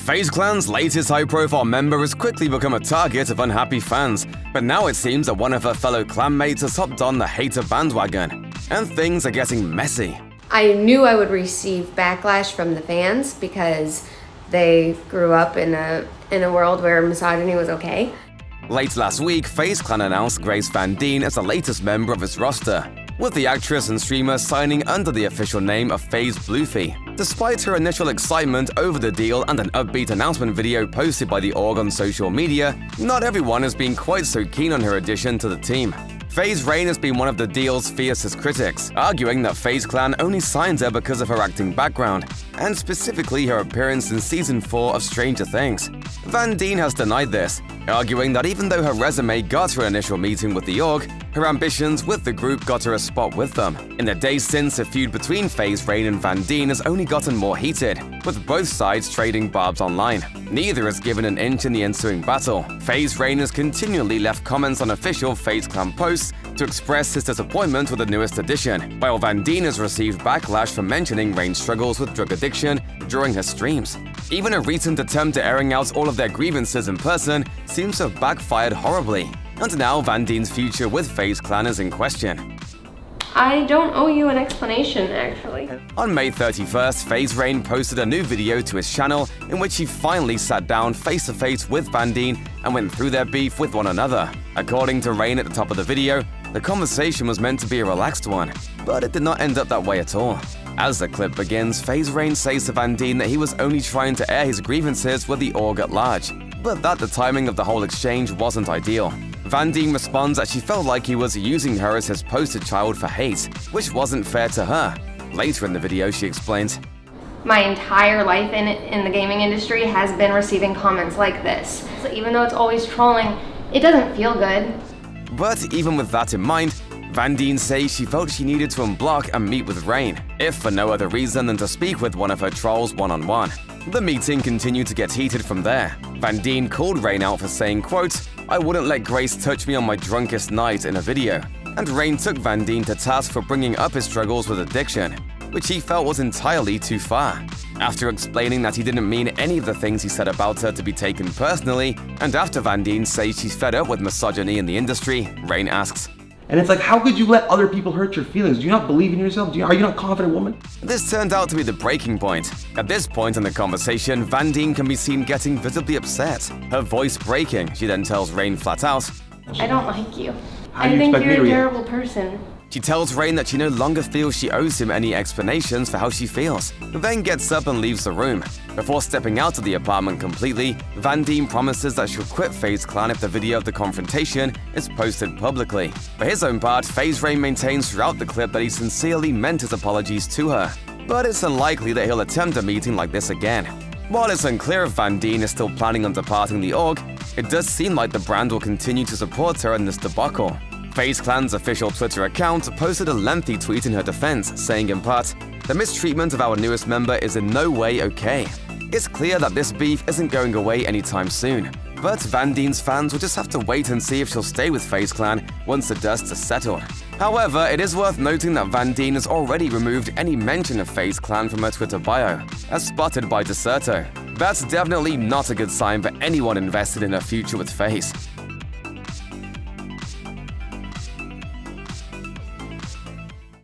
FaZe Clan's latest high-profile member has quickly become a target of unhappy fans, but now it seems that one of her fellow clanmates has hopped on the hater bandwagon, and things are getting messy. I knew I would receive backlash from the fans because they grew up in a world where misogyny was okay. Late last week, FaZe Clan announced Grace Van Dien as the latest member of its roster, with the actress and streamer signing under the official name of FaZe Bluethy. Despite her initial excitement over the deal and an upbeat announcement video posted by the org on social media, not everyone has been quite so keen on her addition to the team. FaZe Rain has been one of the deal's fiercest critics, arguing that FaZe Clan only signed her because of her acting background, and specifically her appearance in Season 4 of Stranger Things. Van Dien has denied this, arguing that even though her resume got her an initial meeting with the org, her ambitions with the group got her a spot with them. In the days since, the feud between FaZe Rain and Van Dien has only gotten more heated, with both sides trading barbs online. Neither has given an inch in the ensuing battle. FaZe Rain has continually left comments on official FaZe Clan posts to express his disappointment with the newest addition, while Van Dien has received backlash for mentioning Rain's struggles with drug addiction during her streams. Even a recent attempt at airing out all of their grievances in person seems to have backfired horribly, and now Van Dien's future with FaZe Clan is in question. I don't owe you an explanation, actually. On May 31st, FaZe Rain posted a new video to his channel in which he finally sat down face-to-face with Van Dien and went through their beef with one another. According to Rain at the top of the video, the conversation was meant to be a relaxed one, but it did not end up that way at all. As the clip begins, FaZe Rain says to Van Dien that he was only trying to air his grievances with the org at large, but that the timing of the whole exchange wasn't ideal. Van Dien responds that she felt like he was using her as his poster child for hate, which wasn't fair to her. Later in the video, she explains, My entire life in the gaming industry has been receiving comments like this. So even though it's always trolling, it doesn't feel good. But even with that in mind, Van Dien says she felt she needed to unblock and meet with Rain, if for no other reason than to speak with one of her trolls one-on-one. The meeting continued to get heated from there. Van Dien called Rain out for saying, quote, "I wouldn't let Grace touch me on my drunkest night" in a video, and Rain took Van Dien to task for bringing up his struggles with addiction, which he felt was entirely too far. After explaining that he didn't mean any of the things he said about her to be taken personally, and after Van Dien says she's fed up with misogyny in the industry, Rain asks, and it's like, how could you let other people hurt your feelings? Do you not believe in yourself? Are you not a confident woman? This turned out to be the breaking point. At this point in the conversation, Van Dien can be seen getting visibly upset, her voice breaking. She then tells Rain flat out, I don't like you. How do I you think expect me you're to a react? terrible person. She tells Rain that she no longer feels she owes him any explanations for how she feels, then gets up and leaves the room. Before stepping out of the apartment completely, Van Dien promises that she'll quit FaZe Clan if the video of the confrontation is posted publicly. For his own part, FaZe Rain maintains throughout the clip that he sincerely meant his apologies to her, but it's unlikely that he'll attempt a meeting like this again. While it's unclear if Van Dien is still planning on departing the org, it does seem like the brand will continue to support her in this debacle. FaZe Clan's official Twitter account posted a lengthy tweet in her defense, saying in part, "The mistreatment of our newest member is in no way okay. It's clear that this beef isn't going away anytime soon, but Van Dien's fans will just have to wait and see if she'll stay with FaZe Clan once the dust has settled." However, it is worth noting that Van Dien has already removed any mention of FaZe Clan from her Twitter bio, as spotted by Dexter. That's definitely not a good sign for anyone invested in her future with FaZe.